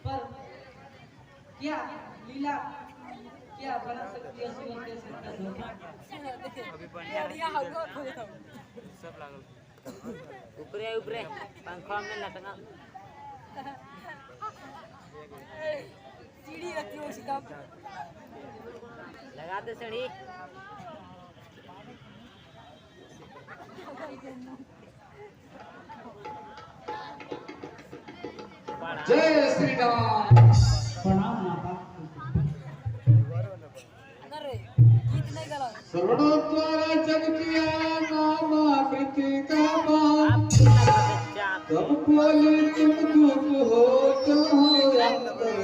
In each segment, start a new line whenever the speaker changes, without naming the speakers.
पर क्या लीला क्या बना सकती है सुबह के साथ
सब लागल ऊपरे ऊपरे पंखा में लटका
सीढ़ी रखी हो सीधा
लगा दे सीढ़ी
जय श्री राम।
प्रणाम माता
अरे गीत नहीं गला
सर्वद्वारा जग किया नाम कृति का मान तब बोले तुम दुख हो तो हो अंतर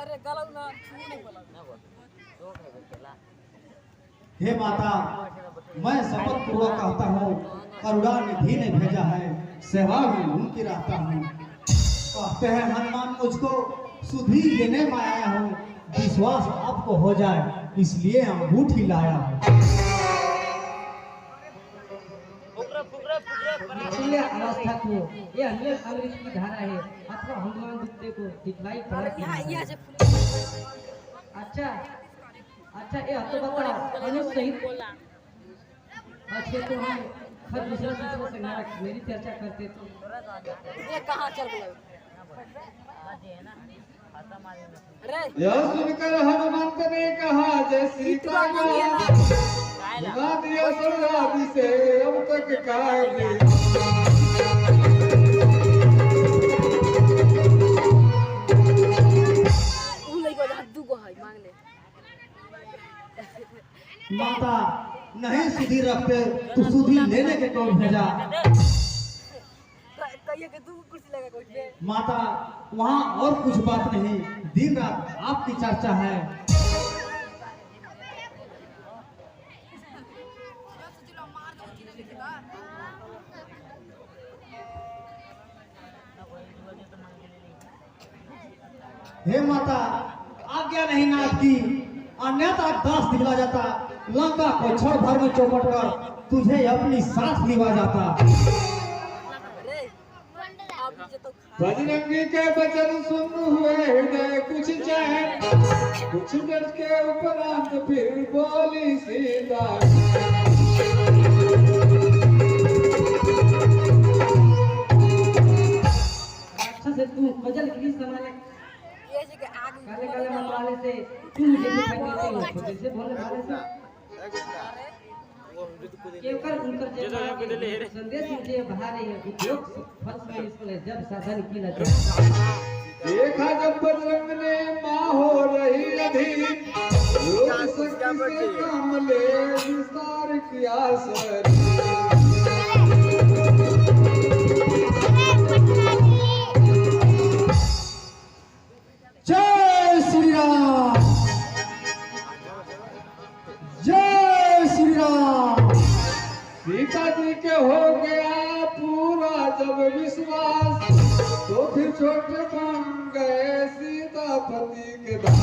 अरे गला ना छू नहीं बोला
हे माता, मैं शपथ पूर्वक कहता हूँ करुणा निधि ने भेजा है, सेवा में उनकी रहता हूँ। कहते हैं हनुमान मुझको सुधी देने में आया हूँ, विश्वास आपको हो जाए इसलिए अंगूठी लाया हूँ।
इसलिए अवस्था को ये अन्य अमृत की धारा है अथवा हनुमान गुप्ते को दिखलाई पड़ा। अच्छा ये तो बता अनुज सहित अच्छे तो हम हर दूसरा से मेरी चर्चा करते तो
ये कहाँ चल गया
यह सुनकर हनुमंत ने कहा जय सीता दिया सौरादी से अब तक काहे
माता नहीं सुधी रखते तो सुधी लेने के कौन भेजा। माता वहाँ और कुछ बात नहीं, दिन रात आपकी चर्चा है। हे माता आज्ञा नहीं ना आपकी, अन्यथा दास दिखला जाता, लंका को छोड़ भर में चौपट कर तुझे अपनी सांस निभा जाता।
बजरंगी के वचन सुन हुए हृदय कुछ चैन, कुछ देर के उपरांत फिर बोली सीता
अच्छा से तू गजल की संभाले काले काले मन वाले से तू मुझे दिखाई से बोलने वाले से केवल उनकर संदेश मुझे बाहर है उद्योग फल में इसलिए जब साधन की न
देखा जब बजरंग ने माँ हो रही अधीर, लोग शक्ति से काम ले विस्तार किया सर।
जय श्री राम, जय श्री राम।
सीता जी के हो गया पूरा जब विश्वास, तो फिर छोटे बन गए सीतापति के दास।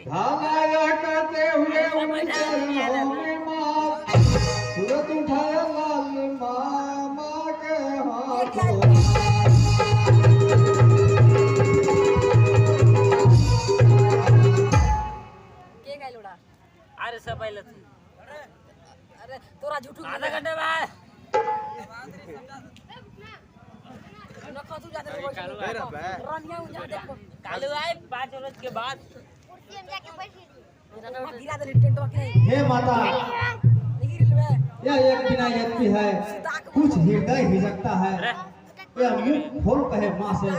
ढाला कहते हुए उनके चरणों में माँ, सूरत उठाया लाल मामा के हाथों।
अरे सब पहले
अरे तोरा झूठू
आधा घंटे बाद कालू आए 5 रोज के बाद।
हे माता, यह एक बिना यज्ञ है, कुछ हृदय हिजकता है। यह मुख खोल कहे माँ से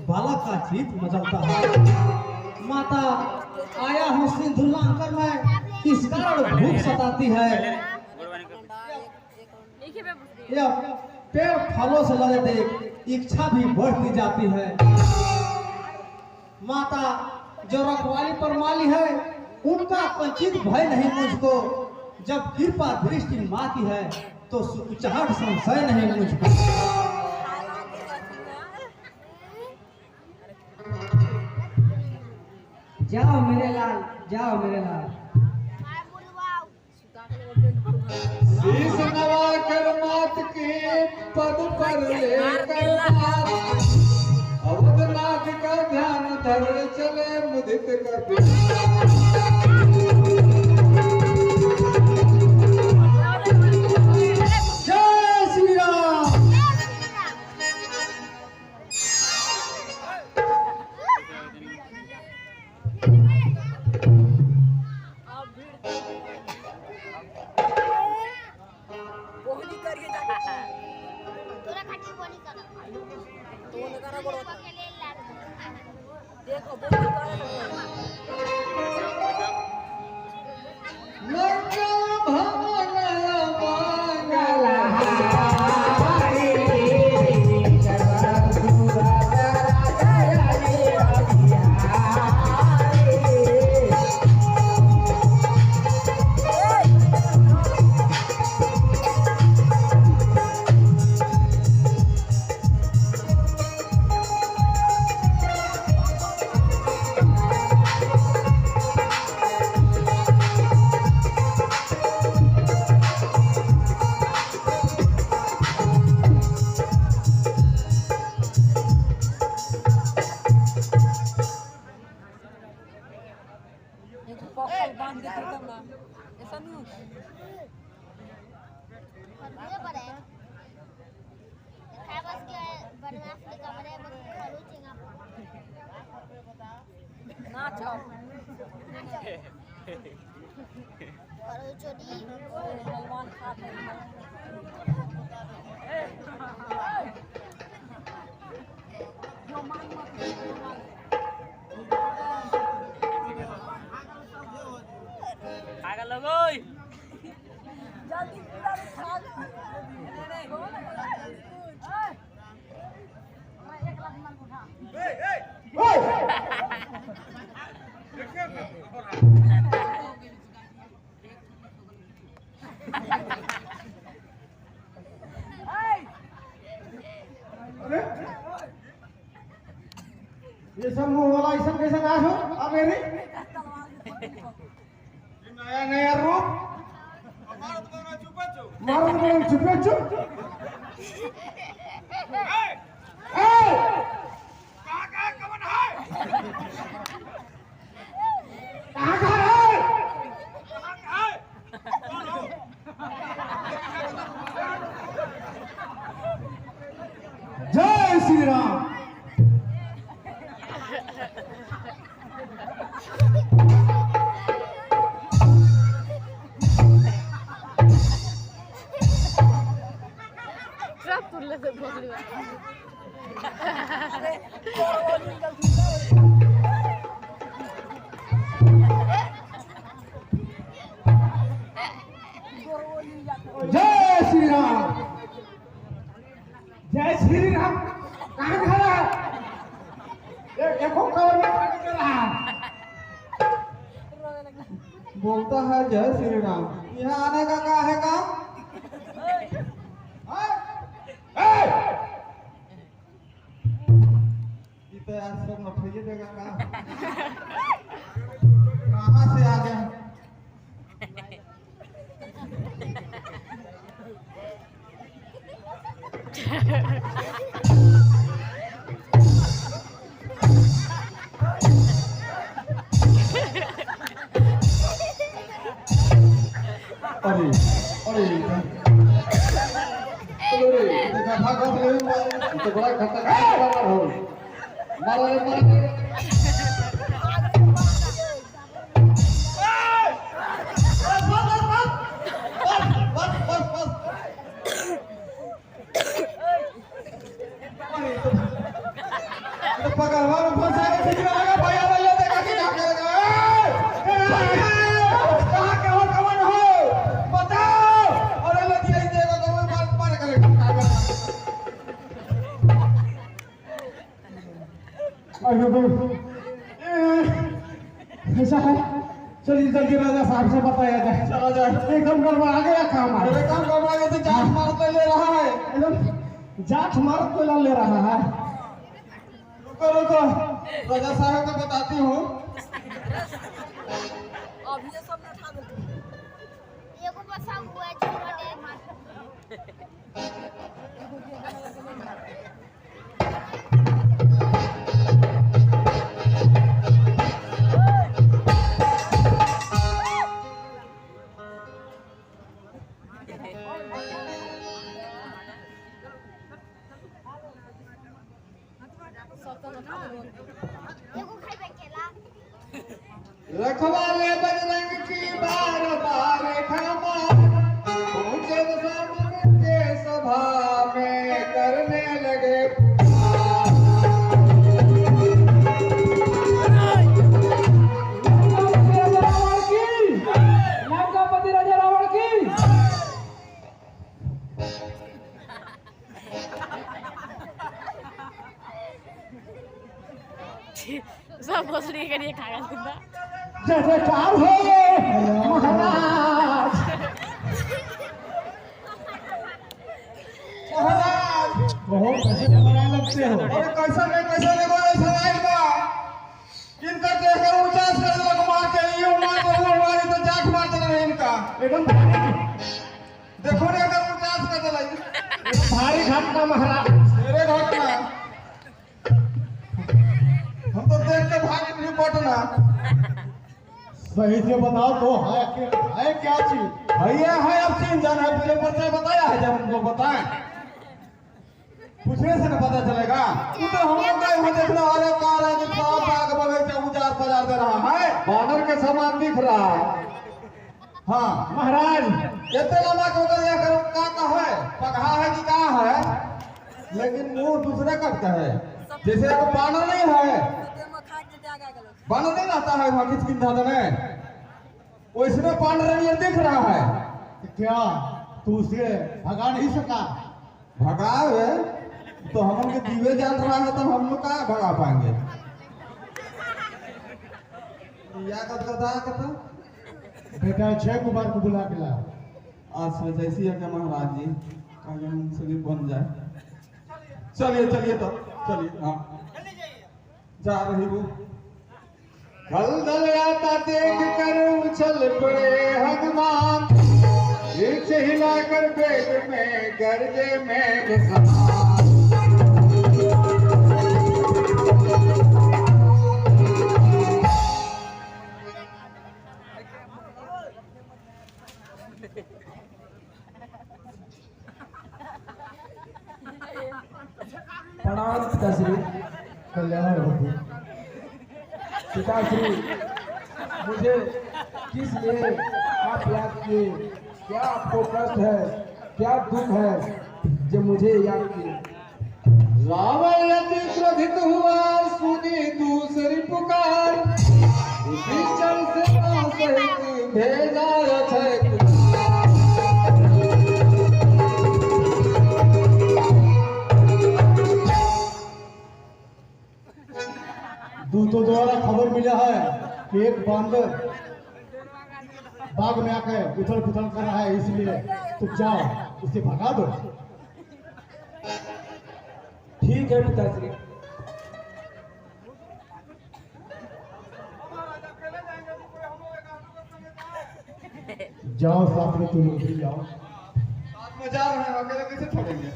बालक का जीत मचलता है। माता आया हूँ सिंदूर लाकर मैं, इस कारण भूख सताती है। यह पेड़ फलों से लगे देख इच्छा भी बढ़ती जाती है। माता जो रखवाली पर माली है उनका कंचित भय नहीं मुझको, जब कृपा दृष्टि माँ की है तो सुचाहट संशय नहीं मुझको।
जाओ मेरे लाल, जाओ मेरे लाल।
शीश नवा कर मात के पद पर लेकर अवधनाथ का ध्यान धर चले मुदित कपि।
जय श्री राम।
बोहनी करिए तोरा खाटी बोनी कर तो लगाना पड़ो देखो बोहनी कर
मंगल भवन मंगल
पॉकेट बांध के खत्म ना ऐसा नहीं
ये पर है बस के बरनास के कमरे में खड़ू चिंगा
ना चाओ
खड़ू चोरी
हलवान खाते जो मान मत
आगे लगोई
जल्दी पूरा खा ले एक लाख मान उठा
अरे ये सब मुंह वाला ऐसा कैसे नाश हो अब मेरी नया नया रूप मारो तो चुपे चुप जय श्री राम। जय श्री राम। जय श्री राम। कहाँ खड़ा है? देखो कवर में खड़ा कर रहा है। बोलता है जय श्री राम। यहाँ आने का क्या है काम? इतना आज सब मठिए देगा काम। कहाँ से आ गया? अरे अरे देखा भागवत ले तो बड़ा खतरनाक हो मारो रे मारो भगवान फंसा के ठीक लगा भैया भैया देखा कि क्या करेगा कहां के हो कौन हो बताओ और ले दिया ही देगा तो मैं मार मार करेगा अरे ऐसा है चलिए जल्दी राजा साहब से बताया जाए।
चला जाए।
एकदम गड़बड़ा गया काम है।
मेरे काम गड़बड़ा गया तो जाट मारते ले रहा है।
एकदम जाट मारत कोयला ले रहा है।
रुको रुको, राजा साहब को बताती हूँ।
अब ये सब न उठा दो।
ये को बसा हुआ है छोटे ये को खाई बैठेला
रखवाले बजरंग की बार बार क्षमा, पहुंचे सामने के सभा में करने लगे पुकार।
लंकापति राजा रावण की
सब भोसड़ी के लिए खाया जिंदा।
जयकार हो महाराज। बहुत कैसे बना लगते हो।
अरे कैसा नहीं बोले सवाल बा। इनका देखकर ऊंचा कर लोग मार के ये मार को वो मारी तो जाट मार देना इनका।
एकदम
देखो ने अगर ऊंचा कर देला
भारी घटना महाराज।
मेरे घटना हम तो देख के भाग नहीं पटना।
सही से बताओ तो है क्या चीज?
भैया है अब चीन जाना है। पहले परिचय बताया है जब हमको बताएं। पूछने से न पता चलेगा। तू तो हम लोग का यहाँ देखना अरे कार है जो बाग बगीचा उजार बाजार दे रहा है। बानर के समान दिख रहा है। हाँ
महाराज
कितने लंबा को कर लिया करो का है पगहा है कि कहाँ है, लेकिन मुंह दूसरे करता है। जैसे एक बानर नहीं है, बानर नहीं रहता है वहाँ किसकिन दादा में, वैसे पांडव दिख रहा है।
क्या तू उसे भगा नहीं सका?
भगावे तो हम के दीवे जान रहा है, तब हम लोग का भगा पाएंगे। या कथा
बेटा 6 कुमार को बुला के ला।
आज सोच ऐसी है कि महाराज जी कागज मुंसलिक बन जाए। चलिए चलिए तो चलिए। हाँ जा रही वो खलदल आता देख कर उछल पड़े हनुमान, रीछ हिलाकर वेग में गरजे मेघ समान।
प्रणाम पिताश्री।
कल्याण हो।
पिताश्री मुझे किस लिए आप याद किए? क्या आपको कष्ट है, क्या दुख है जो मुझे याद किए?
रावण अति क्रोधित हुआ सुनी दूसरी पुकार, उसी चल से सहित भेजा रथ।
दूतों द्वारा खबर मिला है कि एक बांदर बाग में आकर उथल पुथल कर रहा है, इसलिए तुम जाओ उसे भगा दो।
ठीक है पिताश्री।
जाओ साथ में तुम भी जाओ।
साथ में जा रहे हैं, अकेले कैसे छोड़ेंगे?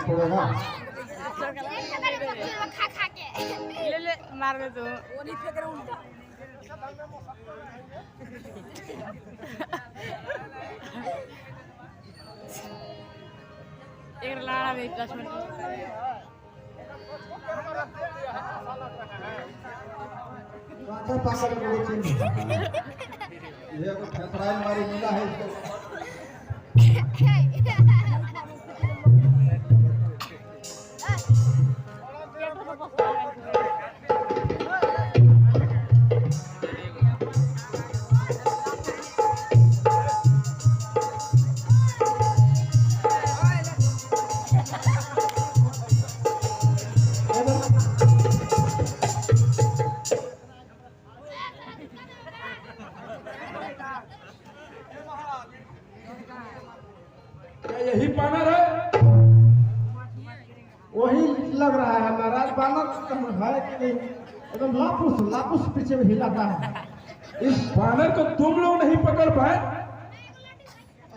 छोड़ेगा
खा खा के
ले ले मार दे तू वो नहीं फेंक रहा हूं। एक लाड़ा भी 10 मिनट
राजा पाकर को चिन्ह ये को फसराई मारी मिला है इसको।
यही बानर है?
वही लग रहा है महाराज, बानर है कि नहीं, एकदम लापूस लापूस पीछे में हिलाता है।
इस बानर को तुम लोग नहीं पकड़ पाए?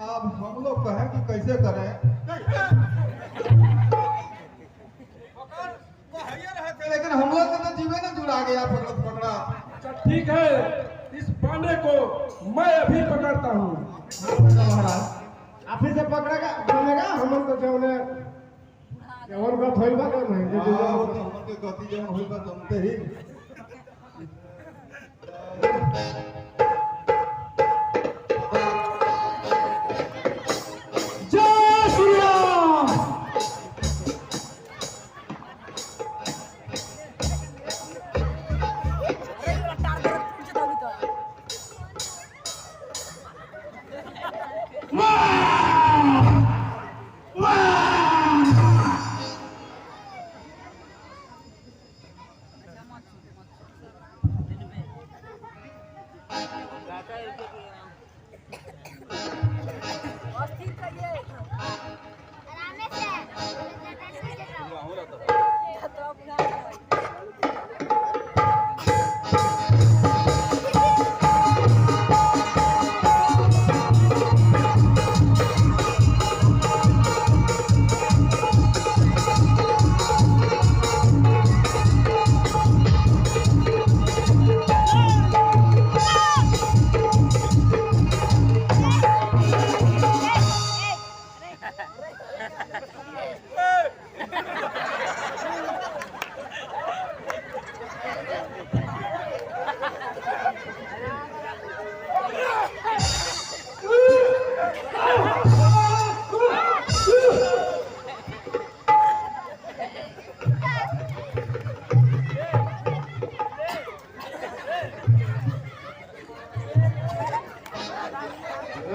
अब हम लोग कहें कि कैसे करें। लेकिन हम लोग के तो जीवे ना जुड़ा गया पकड़ा।
अच्छा ठीक है, इस बानर को मैं अभी पकड़ता हूँ।
महाराज आप ही से पकड़ेगा बनेगा, हम लोग तो जौने जौन का थोड़ा बा नहीं
हाँ, वो तो हम के गति जौन होई बा तुमते ही।
जय श्री राम।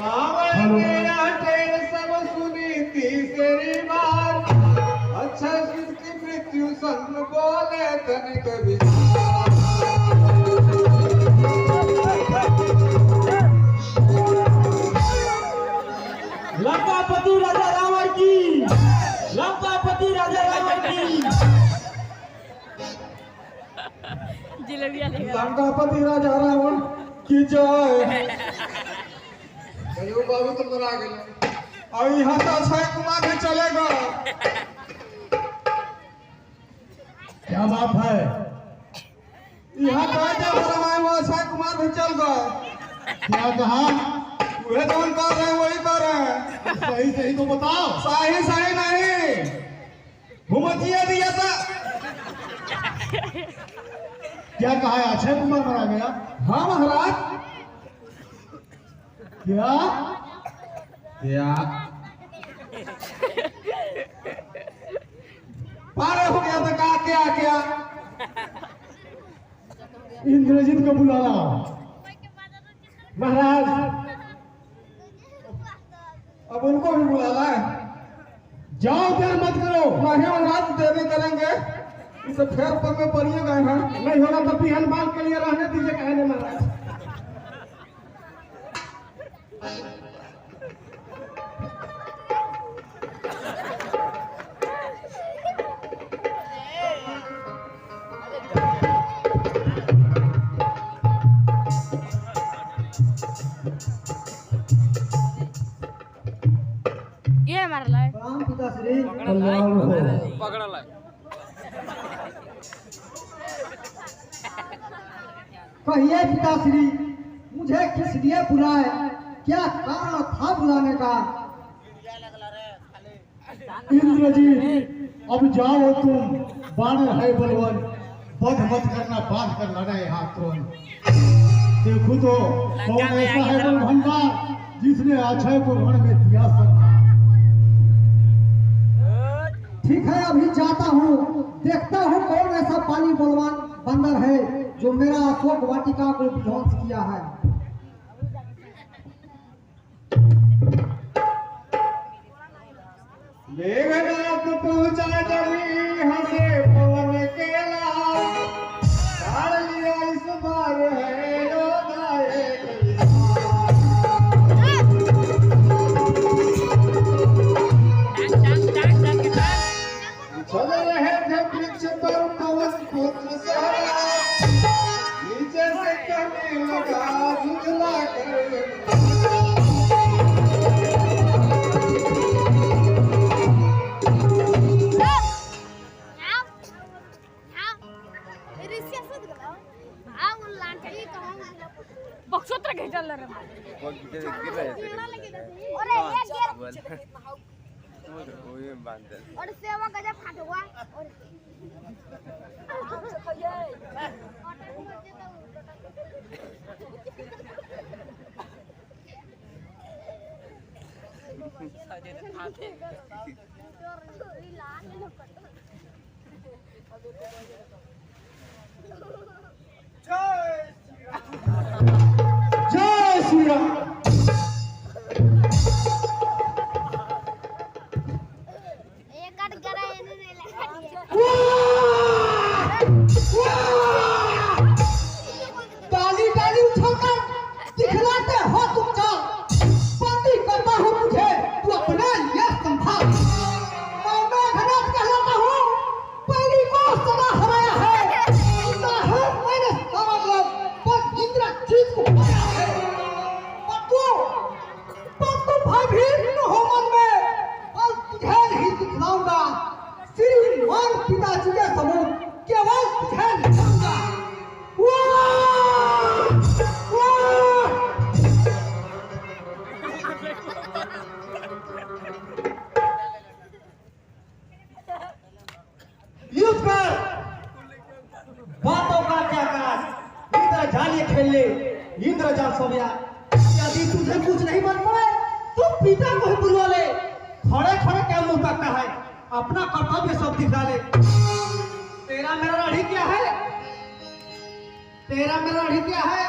आराम से
रावण के आटेर सब सुनी तीसरी बार, अच्छा सुन की मृत्यु संग बोले तनिक
लंकापति राजा रावण की, लंकापति राजा रावण की।
जिलेबिया लेगा
लंकापति राजा रावण की जय। कहियो बाबू तो बना गेल। और यहाँ तो अक्षय कुमार भी चलेगा।
क्या बात है?
यहाँ कहते समय वो अक्षय कुमार भी चल गए।
क्या कहा?
वह जो कर रहे हैं वही कर रहे हैं।
सही सही तो बताओ।
सही सही नहीं, घुमतिया दिया था।
क्या कहा है? अक्षय कुमार मारा गया?
हाँ महाराज।
क्या?
क्या पारे हो गया था? क्या क्या क्या?
इंद्रजीत को बुलाना महाराज।
अब उनको भी बुलाना है।
जाओ देर मत करो।
नहीं महाराज, देवे करेंगे। इसे फेर पर में पड़िए गए हैं।
नहीं होगा तो बिहान बाल के लिए रहने दीजिए, कहने महाराज।
ये मारला है
राम पिताश्री कल्याण हो।
पकड़ला है
कहिए पिताश्री, मुझे किस लिए बुलाए? क्या कारण था बुलाने का? इंद्रजीत अब जाओ तुम, बानर है बलवान, वध मत करना, बांध कर लड़ा यहाँ तुरंत। देखो तो कौन ऐसा है बलभंडार जिसने अक्षय को रण में दिया सकता। ठीक है, अभी जाता हूँ, देखता हूँ कौन ऐसा पानी बलवान बंदर है जो मेरा अशोक वाटिका को ध्वंस किया है।
मेघनाथ पहुंचा जमी हमें पवन केला, डाल लिया इस बार है लोगाए। कहने लगा जुगला कर
बक्सोत्र घेतलं रे
अरे और सेवा गजब खाटवा और
जय श्री राम।
एक कट करा इन्हें नहीं लगा
डाली डाली उछलकर दिखलाते हो तुम जाओ, पति करता हूँ मुझे तू अपने लिए संभाल। मैं मेघनाथ कहलाता हूँ, पहली को सदा हराया है, इतना है मैंने सारा लोग पर इंद्रजीत को पाया है। पर तू भयभीत न हो मन में, और तुझे नहीं दिखलाऊंगा श्रीमान पिताजी के समूह, केवल तुझे दिखाऊंगा। युद्ध कर, बातों का क्या कर, इंद्र जालिए खेल ले, इंद्र जाल सो गया। यदि तुझे कुछ नहीं बन पाए तो पिता को ही बुलवा ले। खड़े खड़े क्या मुंह तकता है, अपना कर्तव्य सब दिखा ले। तेरा मेरा लड़ी क्या है, तेरा मेरा लड़ी क्या है,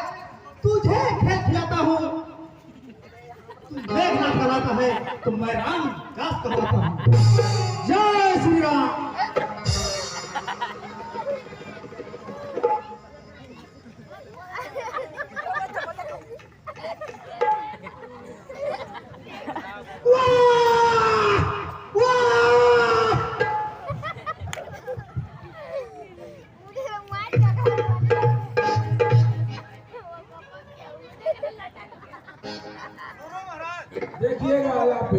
तुझे खेल खिलाता हूँ। तू मेघनाथ कहलाता है तो मैं राम दास कहलाता हूँ। जय श्री राम।
मुझे मार लगा
देखिएगा यहाँ पे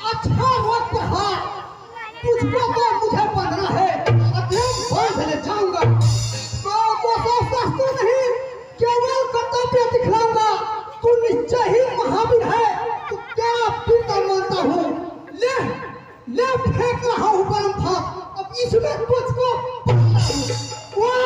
अच्छा वक्त है, तुझको तो मुझे पकड़ना है, अध्ययन बांध ले जाऊंगा। तो शस्त्र नहीं, केवल कर्तव्य दिखलाऊंगा। तू निश्चय ही महावीर है, तू क्या पिता मानता हूँ। ले ले फेंक रहा हूँ परम भाग, अब इसमें तुझको पकड़ना हूँ। वाह!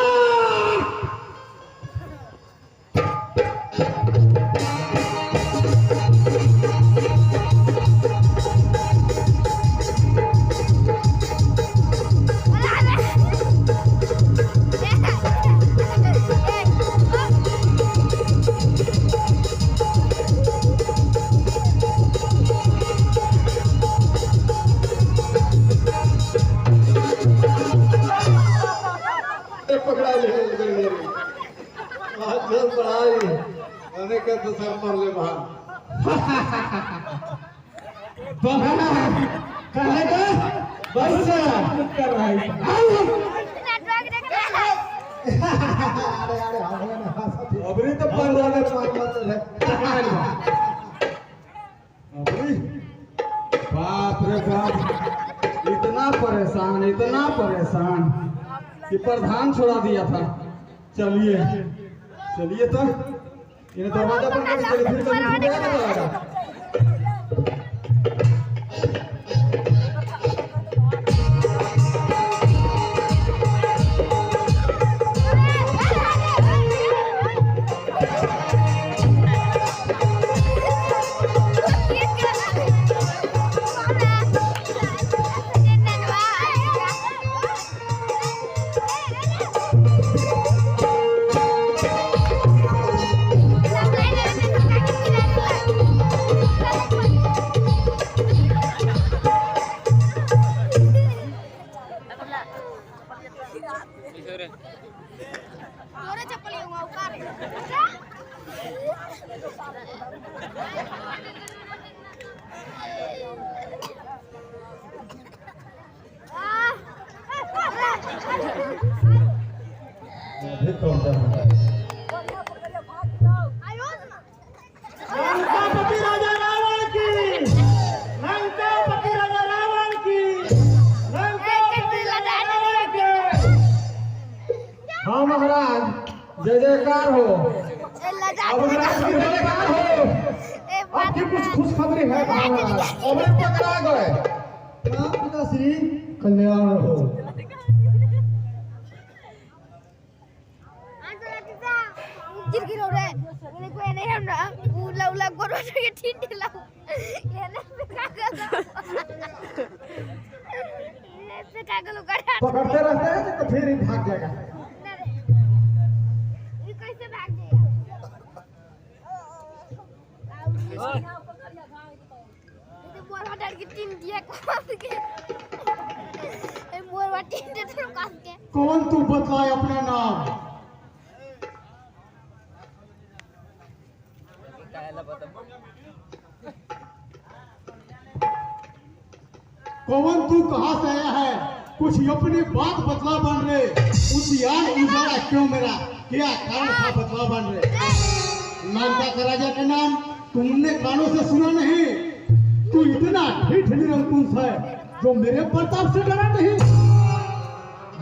पकड़ा ले आज जल पढ़ाई मैंने कहा तो सर मार ले बाहर
कहेगा बस
कर रहा है।
नेटवर्क देख रहा है
अरे अरे हमारे
अबरी तो बंद वाले अबरी बाप रे बाप, इतना परेशान कि प्रधान छोड़ा दिया था। चलिए चलिए तो ये दरवाजा बंद कर चलिए, फिर कभी छूटेगा ना दरवाजा। अभी कौन सा है?
लंकापति राजा रावण की, लंकापति राजा रावण की, लंकापति राजा रावण की।
हाँ महाराज, जय जयकार हो। अब महाराज की जय जयकार हो। आपकी कुछ खुशखबरी है महाराज। अभी पकड़ा गए।
पिताश्री
कल्याण हो।
गिर रे बोले कोई नहीं हम ना उला उला गोरो के ठीक दिला ये ना पे का गलो कर
पकड़ते रहते हैं तो फिर ही भाग जाएगा।
ये कैसे भाग जाएगा ये मोर हटाड़ के टीम दिया काट के ए मोर वाटी दे तो काट के
कौन तू बतलाए अपना नाम? कौन तू कहाँ से आया है? कुछ अपनी बात बतला बन रहे। उद्यान उजाला क्यों मेरा? क्या कारण था बतला बन रहे? लंका का राजा का नाम तुमने कानों से सुना नहीं? तू इतना ढीठ निरंकुश है जो मेरे प्रताप से डरा नहीं।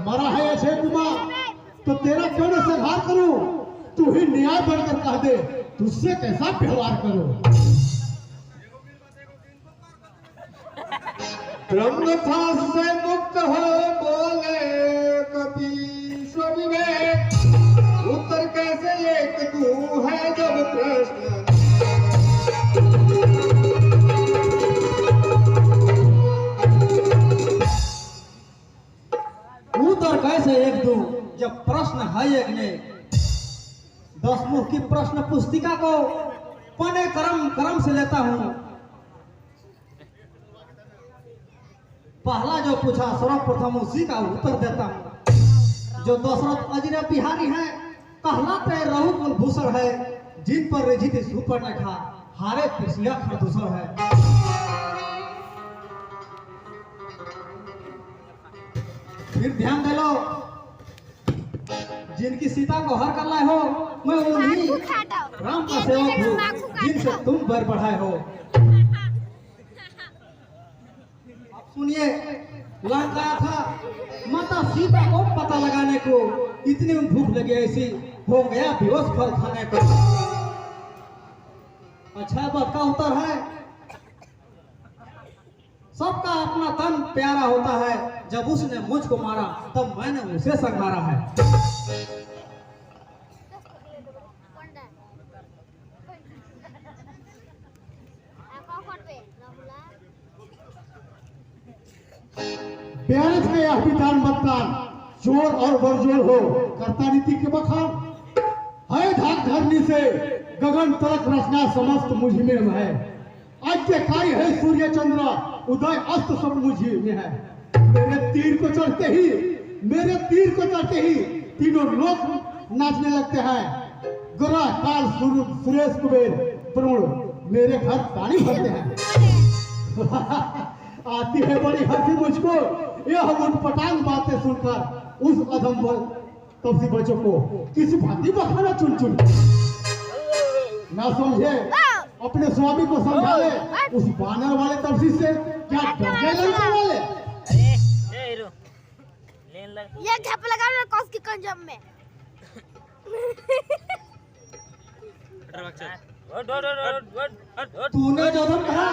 मरा है अक्षय कुमार तो तेरा क्यों न संहार करूं? तू ही न्याय बनकर कह दे तुझसे कैसा व्यवहार करो। ब्रह्म था से मुक्त हो बोले कपीश्वर विवेक। उत्तर कैसे एक तू है जब प्रश्न।
उत्तर कैसे एक दू जब प्रश्न है एक ने। 10 मुख की प्रश्न पुस्तिका को पने क्रम से लेता हूँ। पहला जो पूछा सर्वप्रथम उसी का उत्तर देता हूँ। जो दशरथ अजर बिहारी है कहलाते रहु कुलभूषण है। जिन पर रिजित सुपर्णखा हारे पिछला खरदूषण है। फिर ध्यान दे लो जिनकी सीता को हर कर लाए हो मैं उन्हीं राम का सेवक हूँ जिनसे तुम बर बढ़ाए हो। सुनिए लंका था माता सीता को पता लगाने को इतनी भूख लगी ऐसी हो गया बेहोश फल खाने को। अच्छा बात का उत्तर है सबका अपना तन प्यारा होता है। जब उसने मुझको मारा तब मैंने उसे संहारा है।
प्यारे में यह विधान मतदान जोर और बरजोर हो कर्ता नीति के बखान है। धाक धरनी से गगन तलक रचना समस्त मुझ में है। आज्ञाकारी है सूर्य चंद्र उदय अस्त सब मुझे में है। मेरे तीर को चढ़ते ही तीनों लोग नाचने लगते हैं। गुरा काल सुरेश कुबेर वरुण मेरे घर पानी भरते हैं। आती है बड़ी हंसी मुझको यह उटपटांग बातें सुनकर उस अधम तपसी बच्चों को किसी भांति बखाना चुन चुन। ना समझे अपने स्वामी को समझा ले। उस बानर वाले तपसी से क्या डरने लंका वाले।
ये झप लगा ना कौस की कंजम में
तूने जो धम कहा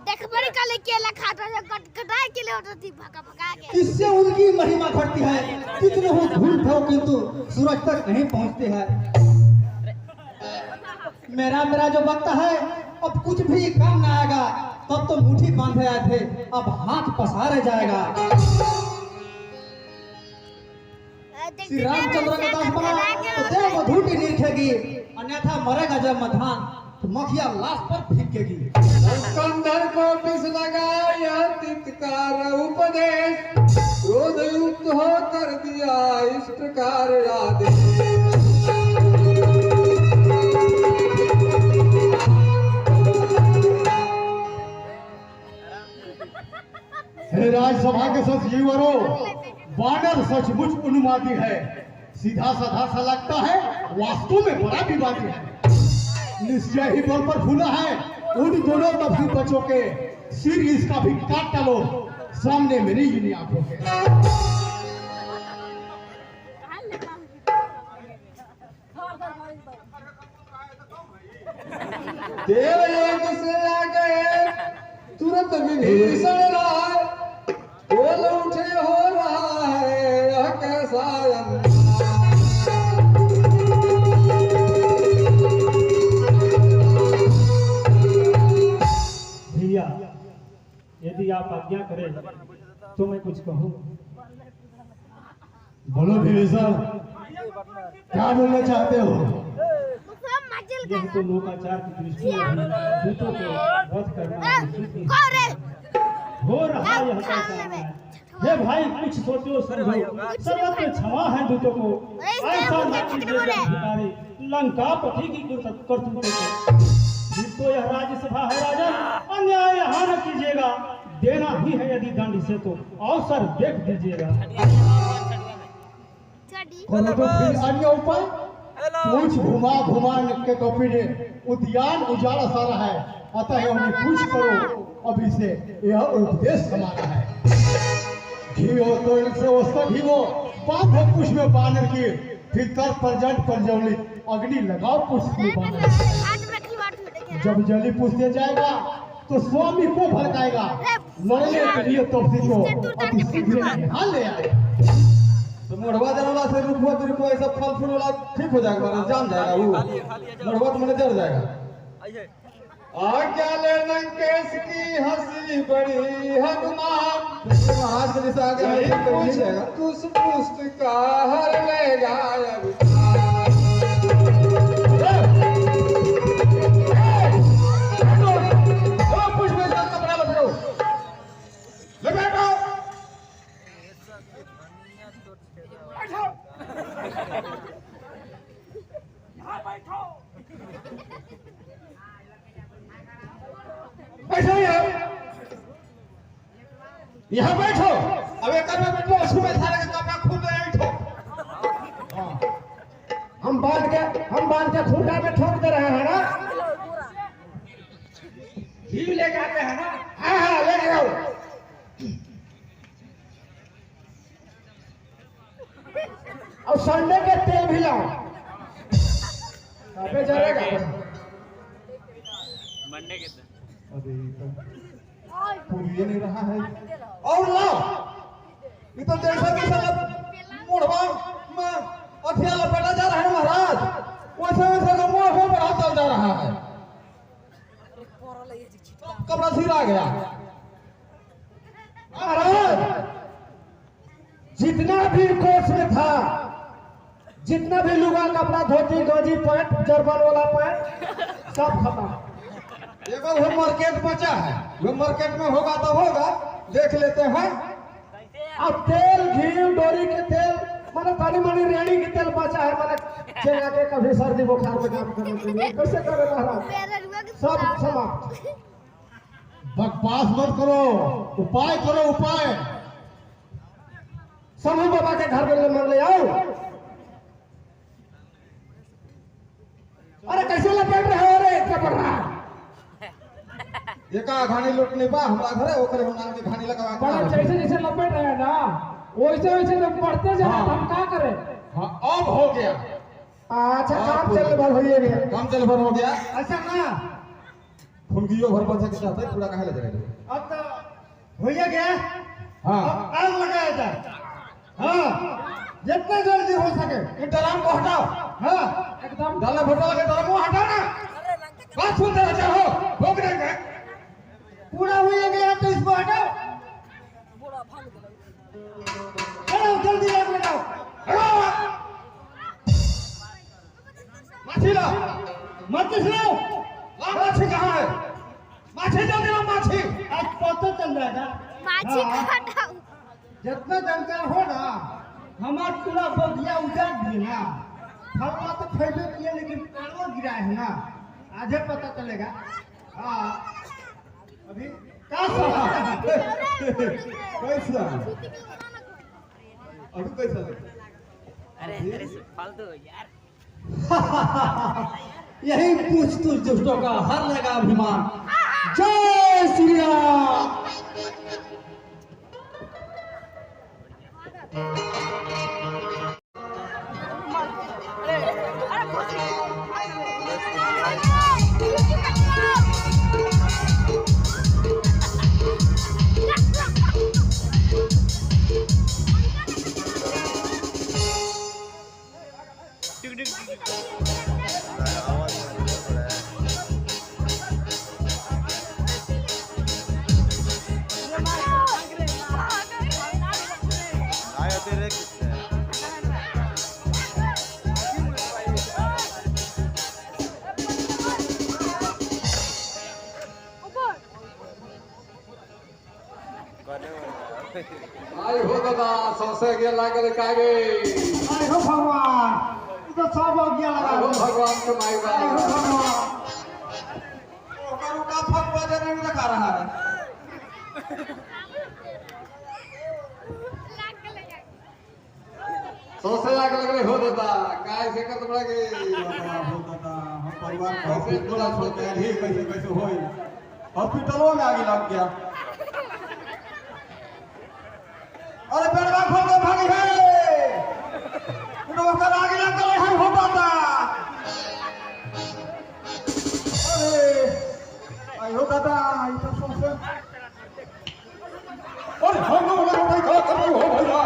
देख बड़ी काले केला खाता है कटकटाई के लिए होता थी भगा भगा के।
इससे उनकी महिमा बढ़ती है। कितने हो ढूंढ हो किंतु सूरज तक नहीं पहुंचते हैं। मेरा जो वक्त है अब कुछ भी काम ना आएगा। तब तो मुट्ठी बांधे आए थे अब हाथ पसारे जाएगा। श्री रामचंद्र का दास बना तो देव मधुटी निरखेगी अन्यथा मरेगा जब मधान तो मखिया लाश पर फेंकेगी।
कंधर को पिस लगाया तितकार उपदेश क्रोध युक्त हो कर दिया इस प्रकार आदेश। राक्षस जीवरो, वानर सचमुच उन्मादी है। सीधा साधा सा लगता है, वास्तव में बड़ा विवादी है। निश्चय ही बल पर फूला है। उन दोनों तफसी बच्चों के सिर इसका भी काट डालो सामने मेरी यूनी आंखों के।
देवलोक से आ गए तुरंत विभीषण राय, बोल उठे हो रहा है यह कैसा
भैया, यदि आप आज्ञा करें तो मैं कुछ कहूँ।
बोलो विभीषण, क्या बोलना चाहते हो?
यह तो लोकाचार की दृष्टि है, दूतों को वध करना निषिद्ध हो रहा है। यह कैसा है? हे भाई, कुछ सोचो समझो, सर्वत्र क्षमा है दूतों को। ऐसा न कीजिए अधिकारी, लंकापति की करतूतों को। फिर तो यह राज्यसभा है राजन, अन्याय यहाँ न कीजिएगा। देना ही है यदि दंड से तो अवसर देख दीजिएगा।
बोलो तो फिर अन्य उपाय? पूछ घुमा घुमा के कॉपी ने उद्यान उजाड़ा सारा है, अतः उन्हें पूछ करो अभी से यह उपदेश हमारा है। घीओ तो इनसे वस्त्र घीओ, बांधो पुष्प में बानर की, फिर कर परजट परजौली, अग्नि लगाओ पुष्प में बानर। जब जली पूछते जाएगा तो स्वामी को भड़काएगा, लड़ने के लिए तोपसी को अति शीघ्र यहाँ ले आएगा।
तो मोढ़वा जला से रुको ऐसा फल फूल वाला ठीक हो जाएगा, मतलब जान जाएगा वो मोढ़वा तो मैंने जड़ जाएगा। आज्ञा ले लंकेश की हंसी बड़ी हनुमान, महाराज के जैसे आगे मिल जाएगा। कुछ पुष्ट का हर ले जाए पुष्प में कपड़ा बदलो लगाओ। बैठो यहाँ बैठो। अब एक बैठो, उसमें सारे का कपड़ा खुद बैठो।
हम बांध के खूंटा में ठोक दे रहे हैं ना, घी लेके आते हैं ना।
हाँ ले आओ।
और संडे के तेल भी लाओ।
अबे जरेगा
मंडे के दिन
पूरी नहीं रहा है।
और लाओ। ये तो जैसा कि सब मोढ़वा में अथिया लपेटा जा रहा है महाराज, वैसे वैसे का मोढ़वा बढ़ा चल जा रहा है। कपड़ा सिरा गया
महाराज, जितना भी कोच में था, जितना भी लुगा कपड़ा धोती गंजी पैंट जर्मन वाला पैंट सब खत्म।
एगो वो मार्केट बचा है, वो मार्केट में होगा तो होगा, देख लेते हैं।
अब तेल घी डोरी के तेल माने पानी मानी रेड़ी के तेल बचा है, माने चला के कभी सर्दी बुखार में काम करने के लिए कैसे करे महाराज? सब समाप्त।
बकवास मत करो, उपाय करो उपाय।
समूह बाबा के घर में मन ले आओ। अरे कैसे लपेट रहे हो रे, इतना पड़ रहा है?
एका घानी लुटने बा हमरा घरे, ओकरे हम नाम के घानी लगावा के
बड़ा जैसे जैसे लपेट रहे हैं ना, वैसे वैसे तो बढ़ते जा रहे, हम क्या करें?
हाँ अब हो गया।
अच्छा काम चल भर हो गया,
काम चल भर हो गया।
ऐसा ना
फुनगियो भर बचा के चाहते पूरा काहे ले जाएगा।
अब तो हो गया।
हाँ
अब आग लगाया था। हाँ जितना जल्दी हो सके।
ये ड्राम को हटाओ।
हाँ एकदम
डाले फोटो लगे ड्राम को हटाओ ना। बात सुनते रहो, चाहो भोग देंगे।
पूरा हो गया तो इसको हटाओ। चलो जल्दी आग लगाओ।
माछी ला,
मत सुनो।
माछी कहाँ है? माछी जल्दी ला, माछी।
आज पता चल रहा था।
माछी को हटाओ।
जितना जानकार हो ना, हमारा पूरा बगिया उजाड़ दिए ना। फलवा तो फैले किए लेकिन पेड़ों गिरा है ना, आधे पता चलेगा। हाँ अभी कैसा
कैसा अभी कैसा
अरे फालतू यार।
यही पूछ तू दुष्टों का हर लगा अभिमान। जय श्री राम।
आई हो दादा सौसे के लागल कागे
आई हो भगवान, तो सब हो गया लगा।
आई हो भगवान के माई
आई हो
बाबा
भगवान।
ओ करू का फगवा जरा नहीं दिखा रहा है।
सौसे लागल हो दादा काय से कत बड़ा के
हो दादा हम परिवार को हॉस्पिटल छोड़ के ही कैसे कैसे होई हॉस्पिटलों में आगे लग गया। अरे बेड़वा खोल के भागी है उनको कर आगे लग गए हैं हो दादा। अरे आई हो दादा आई तो सोचे और हम लोग का खबर हो भैया।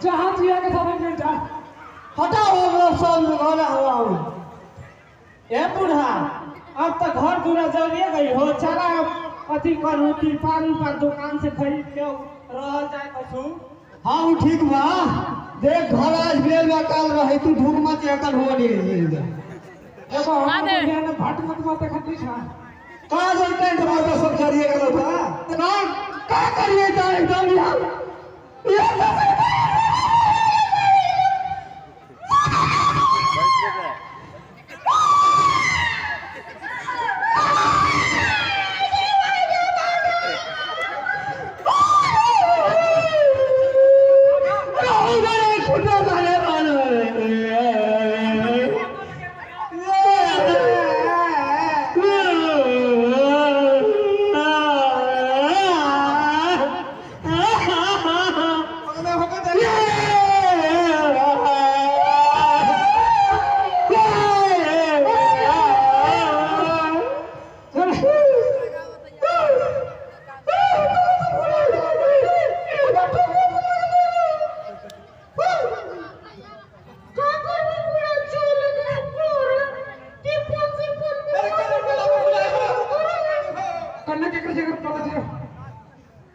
जहाँ जिया के साथ मिल जा हटाओ वो सब लगा हुआ हूँ। ए बूढ़ा अब तक घर दूरा जलिए गई हो, चला अथी करू तिरपाल पर दुकान से खरीद के रह जाए कछु। हाँ वो ठीक बा, देख घर आज भेल बा काल रहे तू धूप मत एकल हो नहीं देखो हम
माने।
ने भाट मत मारते खट्टी खा
कहाँ जो टेंट मारकर सब चलिए गलो था का करिए था एकदम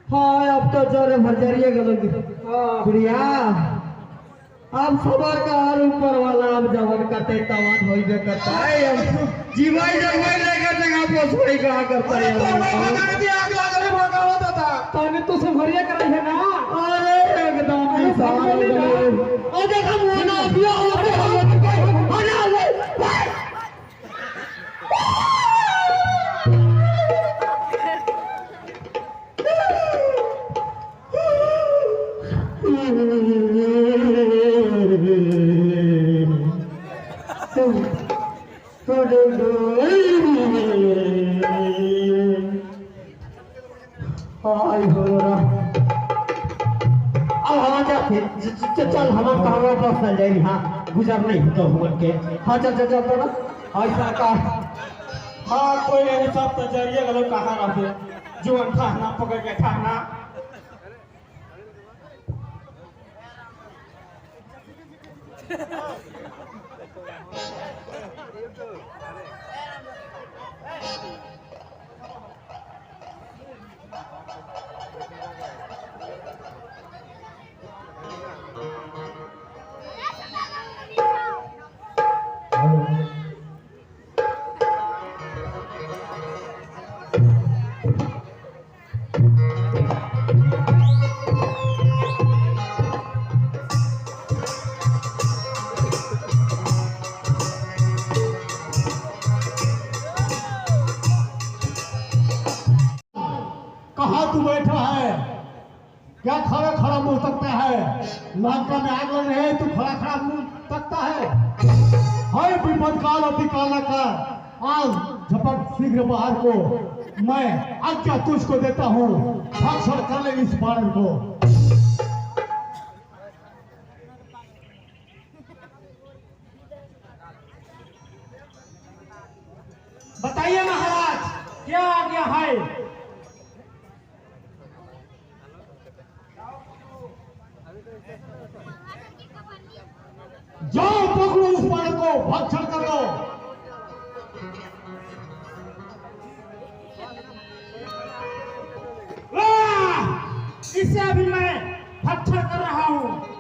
हाँ अब तो जोरे भरजरिए गलोगी बढ़िया अब सबर का हर ऊपर वाला अब जवन करते तवन होइबे करता है अब जीवाई जगवाई लेकर जगह पोसवाई कहा करता है आग लागले भगा होता था
तने तो से भरिया कराई है ना
अरे एकदम इंसान हो गए ओ देखा मुंह ना पिया हो चल हमारे कहां बस चल जाए हाँ गुजर नहीं होता हुआ के हाँ चल चल चल ना ऐसा का हाँ कोई नहीं सब तो जरिए गलो कहाँ रहते जो ठाना पकड़ के ठाना
कहाँ तू बैठा है क्या खड़ा खड़ा मुंह तकता है लंका में आग लग रहे तू खड़ा खड़ा मुंह तकता है हाय विपद काल अति काला का आज झपट शीघ्र बाहर को मैं आज्ञा तुझको देता हूँ भक्षण कर ले इस बाण को बताइए महाराज क्या आज्ञा है जाओ पकड़ो उस बाण को भक्षण कर लो इससे अभी मैं भक्षण कर रहा हूं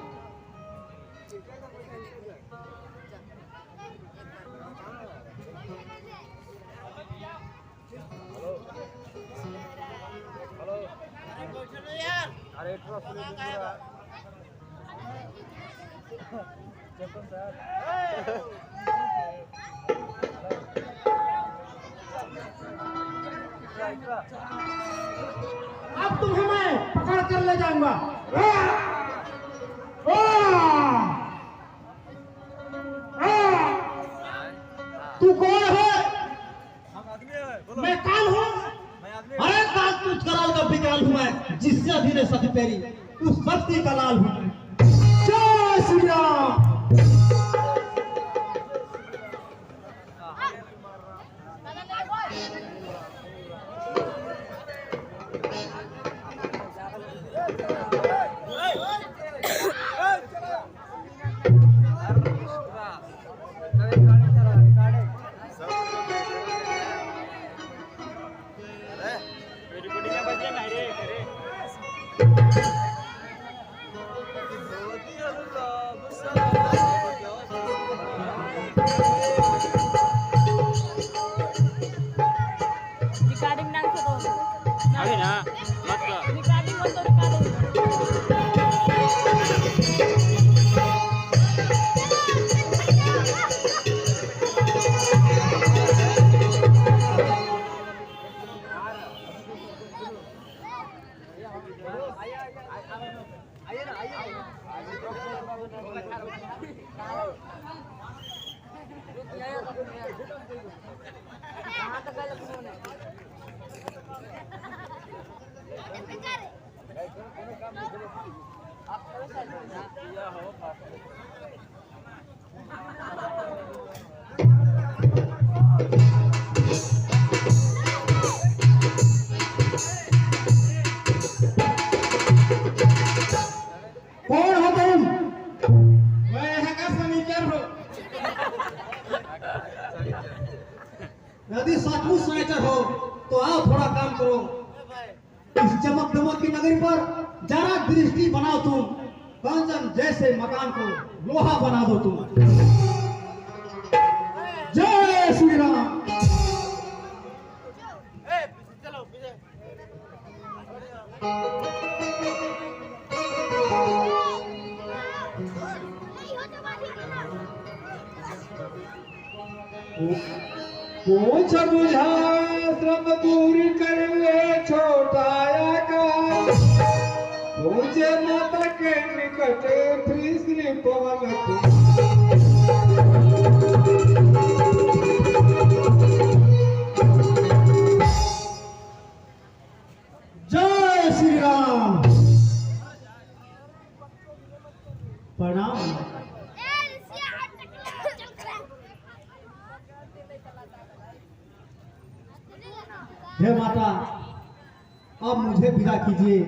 अब तुम्हें मैं पकड़ कर ले जाऊंगा तू कौन है मैं काल हूँ अरे बात कुछ कराओ तो बिकाल हूँ मैं जिससे अधीरे सती तेरी उस शक्ति का लाल हूँ जय श्री राम सनीचर हो। यदि सचमुच सनीचर हो तो आओ थोड़ा काम करो। इस चमक दमक की नगरी पर जरा दृष्टि बनाओ तुम। कंचन जैसे मकान को लोहा बना दो तुम। जय श्री राम।
पूछ बुझा श्रम दूर कर ले छोटाया का पूछे माता के निकट फिर श्री पवन
जय श्री राम। प्रणाम। हे माता, अब मुझे विदा कीजिए।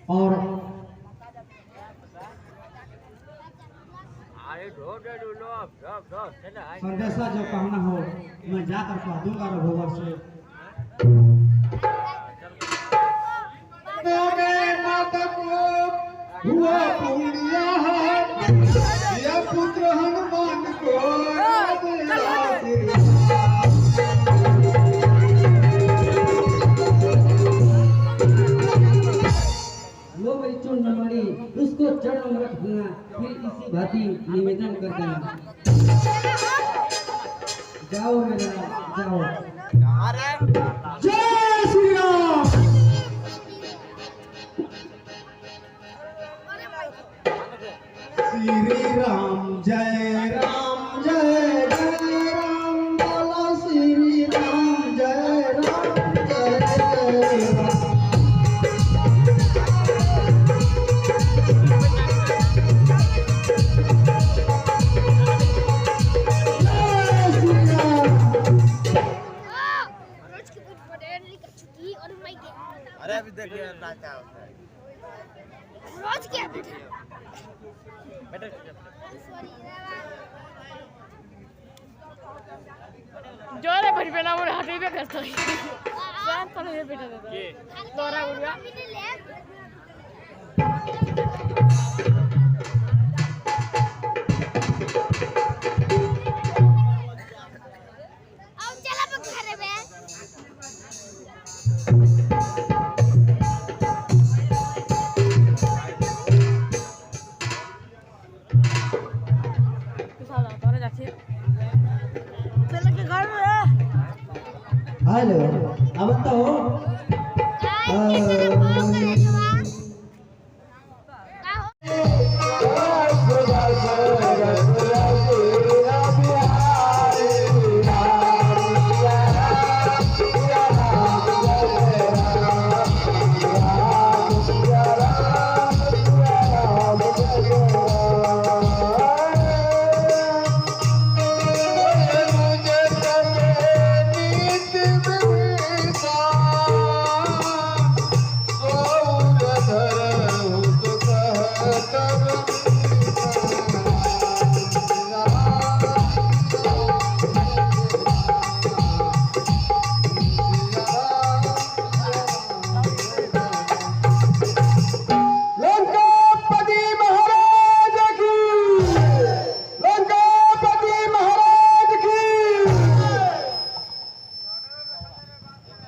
और संदेशा जो कहना हो मैं जाकर कह दूंगा रघुवर से।
हुआ पुण्य है यह पुत्र हनुमान को
वो मेरी चुन नमरी उसको चरण में रख दूंगा फिर इसी भांति निवेदन कर देना। जाओ मेरा जाओ।
जय श्री राम। श्री राम जय राम जय जय राम बोलो श्री राम जय राम जय जय राम।
अरे अभी देखिए रोज क्या
जोरे भरी पेना मोरे हाथे पे करता है शांत तो ये बेटा देता ये तोरा गुड़िया
अब चला पक घरे बे
साला तोरा जाती चल के घर में
हेलो अब बताओ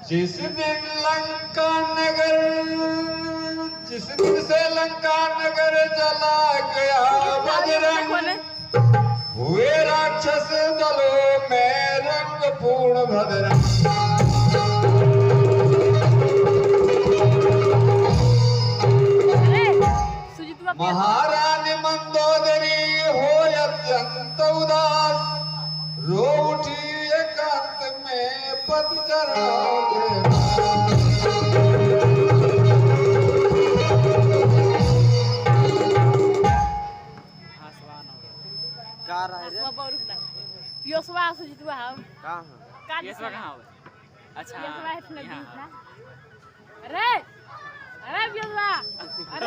जिस दिन लंका नगर जिस दिन से लंका नगर चला गया बजरंग हुए राक्षस दलों में रंग पूर्ण भद्रंग। महारानी मंदोदरी हो अत्यंत उदास रो उठी एकांत में पद चढ़ा
पियोसवा सुजितवा हम
कहाँ
पियोसवा
कहाँ हो? अच्छा
पियोसवा इतना
यहाँ।
बीच ना अरे अरे पियोसवा अरे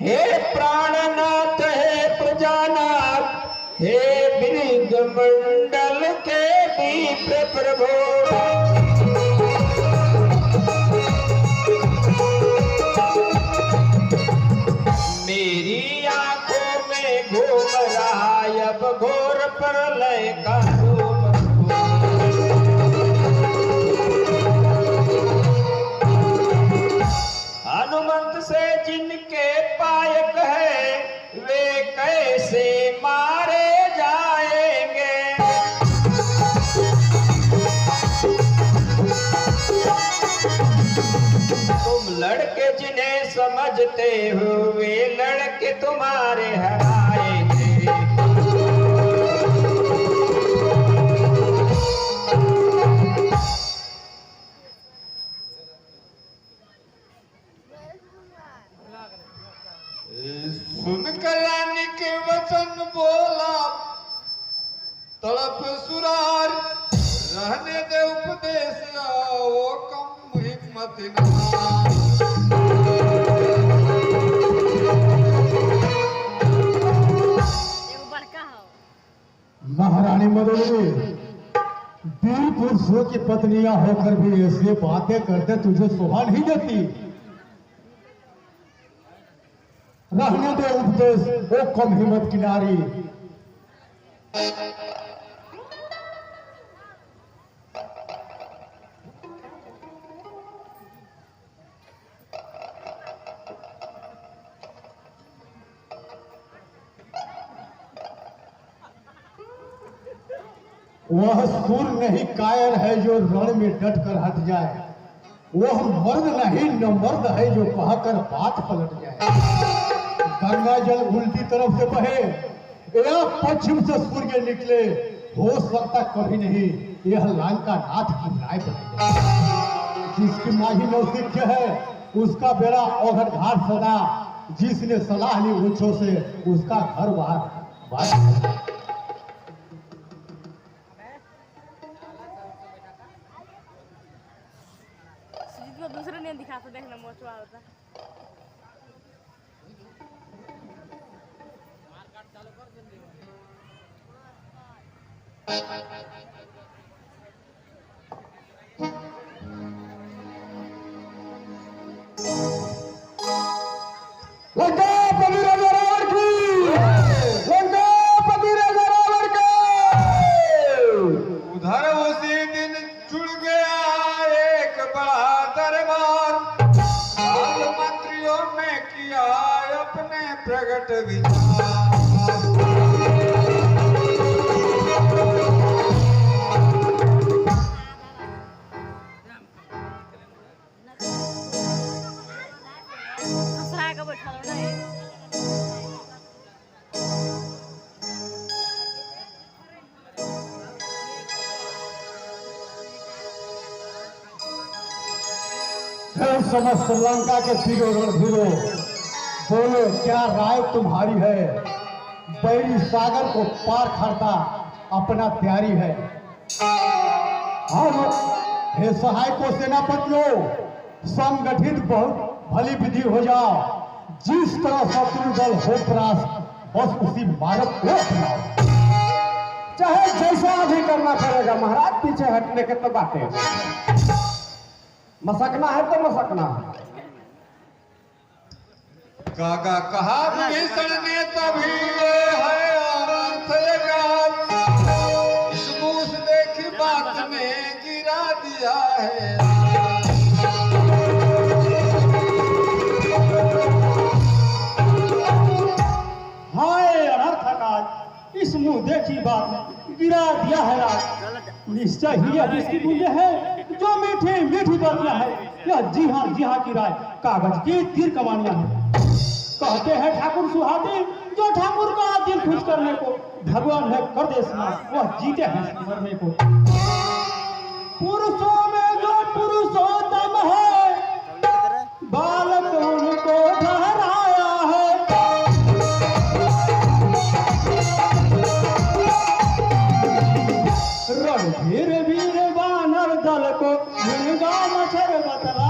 हे प्राणनाथ हे प्रजानाथ हे वृंद मंडल के विप्र प्रभो मेरी आंखों में घूम रहा अब घोर प्रलय का हनुमंत से जिनके पायक है वे कैसे मारे जाएंगे। तुम लड़के जिन्हें समझते हो वे लड़के तुम्हारे हराएंगे। सुनकर रानी के वचन बोला तड़प सुरार रहने दे उपदेश वो कम हिम्मत
महारानी मदोदरी वीर पुरुषों की पत्नियां होकर भी ऐसी बातें करते तुझे शोभा नहीं देती। रहने दे उपदेश वो कम हिम्मत की नारी। वह सूर नहीं कायर है जो रण में डट कर हट जाए, वह मर्द नहीं न मर्द है जो कहकर बात पलट जाए। गंगा जल उल्टी तरफ से बहे या पश्चिम से सूर्य निकले, हो सकता कभी नहीं यह लंका नाथ की राय बने। जिसकी माही नौसिख्य है उसका बेड़ा ओघट घाट सदा, जिसने सलाह ली ऊंचों से उसका घर बाहर।
दूसरे ने दिखा तो देखना मोचवा होता।
उधर उसी दिन जुड़ गया एक बड़ा दरबार, साल मंत्रियों में किया अपने प्रगट विचार।
समस्त लंका के तीरों रणधीरों बोलो क्या राय तुम्हारी है। बैरी सागर को पार करता अपना तैयारी है। हम हे सहायकों सेनापतियों संगठित बहुत भली विधि हो जाओ। जिस तरह शत्रु दल हो त्रास बस उसी मार्ग को अपनाओ।
चाहे जैसा भी करना पड़ेगा महाराज, पीछे हटने के तो बातें, मसकना है तो मसकना है।
काका कहा विभीषण ने तभी ये है अनंत इस मूस देखी बात में गिरा दिया है।
हाय अनर्थकाज इस मुंह देखी बात गिरा दिया है राज। निश्चय ही यह जिसकी मूल्य है जो मीठी मीठी बातियां है। यह जी हाँ की राय कागज की तीर कमानियां है। कहते हैं ठाकुर सुहाते जो ठाकुर का दिल खुश करने को भगवान है कर दे स्नान, वह जीते हैं मरने को। पुरुषों में जो पुरुषोत्तम है बालक उनको ठहराया है। रणधीर वीर वानर दल को मच्छर बतला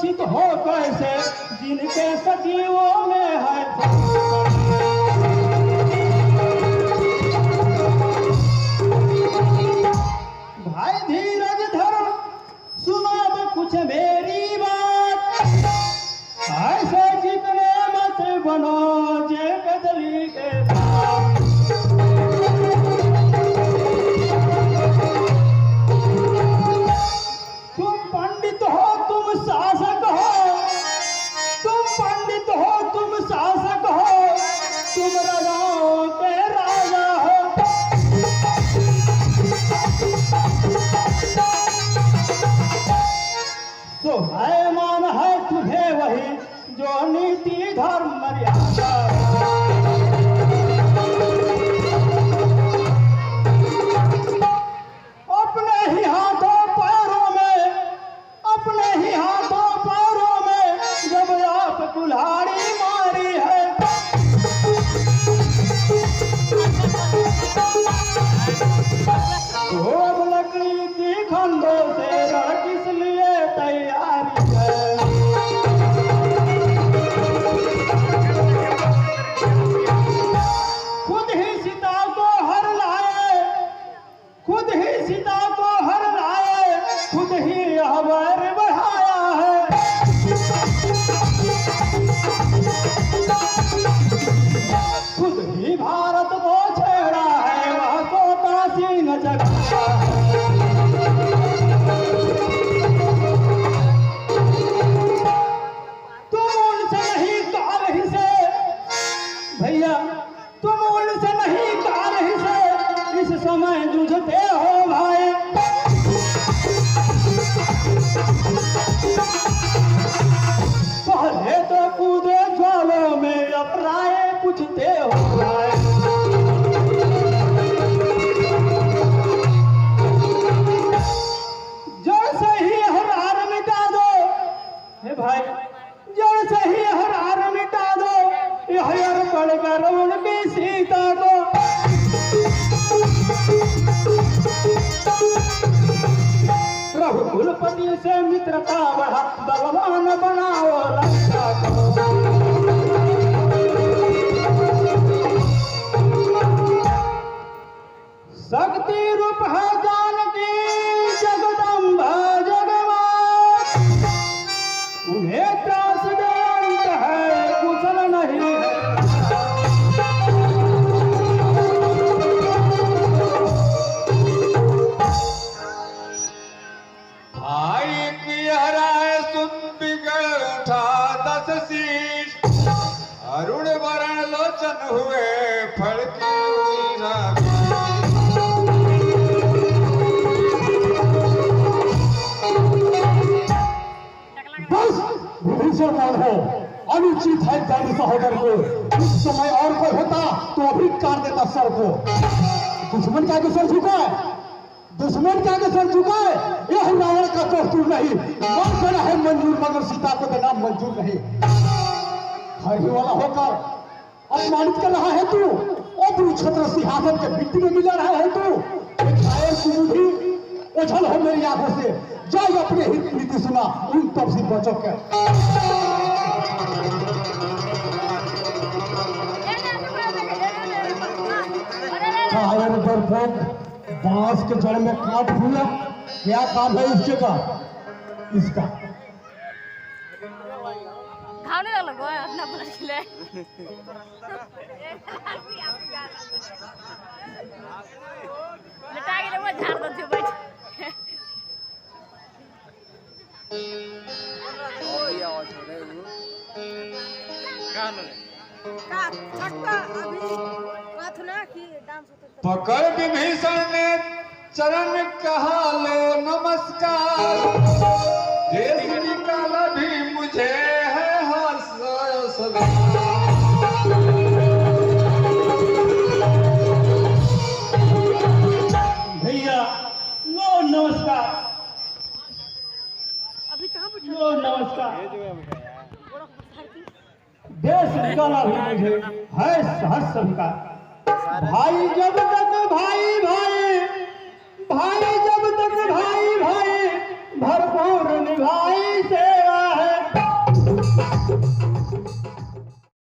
सुरक्षित हो कैसे जिनके सजीवों में है। भाई धीरज धरो, सुनो अब कुछ मेरी बात। ऐसे जितने मत बनो जे कदली के पास। तुम पंडित हो, तुम शासक हो, तुम पंडित हो, तुम शासक हो, तुम राजाओं के राजा हो। तो है मान है तुझे वही जो नीति धर्म मर्यादा। अपने ही हाथों पैरों में, अपने ही हाथों पैरों में जब आप कुल्हाड़ी मारी है। तो अब लकड़ी की खंडों से रण किस लिए तैयारी है। खुद ही सीता को हर लाए, खुद ही सीता को हर लाए, खुद ही यह वैर बढ़ाया है। खुद ही भारत को छेड़ा है, वह सोता सिंह जगाया है। तुम उनसे नहीं कार ही से भैया, तुम उनसे नहीं कार ही से इस समय जूझते हो भाई। पहले तो कूदे ज्वालों में अपराए पूछते हो भाई। जड़ से ही हरार मिटा दो हे भाई, जड़ से ही हरार मिटा दो, यह अर्पण करो उनकी सीता को। रघुकुलपति से मित्रता बढ़ा, भगवान बनाओ लंका को। शक्ति रूप है जानकी जगदम्बा जगमात। उन्हें त्रास दंड है, कुशल नहीं है।
भाई पियराए सुन बिगड़ उठा 10 शीश। अरुण वरण लोचन हुए फड़की उड़ा।
बस विभीषण कौन है? अनुचित है दैन्य सहोदर को। उस समय और कोई होता तो अभी काट देता सर को। दुश्मन के आगे सर झुका है, दुश्मन के आगे सर झुका है। यह रावण का दस्तूर नहीं। मन देना है मंजूर, मगर सीता को देना मंजूर नहीं। हर ही वाला होकर अपमानित कर रहा है तू, और तू छत्र सिंहासन के मिट्टी में मिला रहा है तू। एक घायल कुमुदी ओझल हो मेरी आंखों से। जाए अपने हित नीति सुना, उन तब से बचो के। कायर डरपोक बांस के जड़ में काट फूला, क्या काम है इसके का? इसका
खाने लगा गो अपना पलट ले। लेटा के वो झाड़ दो थे बैठ।
का छक्का अभी बात ना कि डांस होता।
पकड़ विभीषण ने चरण कहा लो नमस्कार। देश निकाला भी मुझे है हर्ष सदा।
भैया लो नमस्कार,
अभी कहाँ बैठा?
लो नमस्कार। देश निकाला भी मुझे है हर्ष सदा। भाई जब तक भाई भाई, भाई जब तक भाई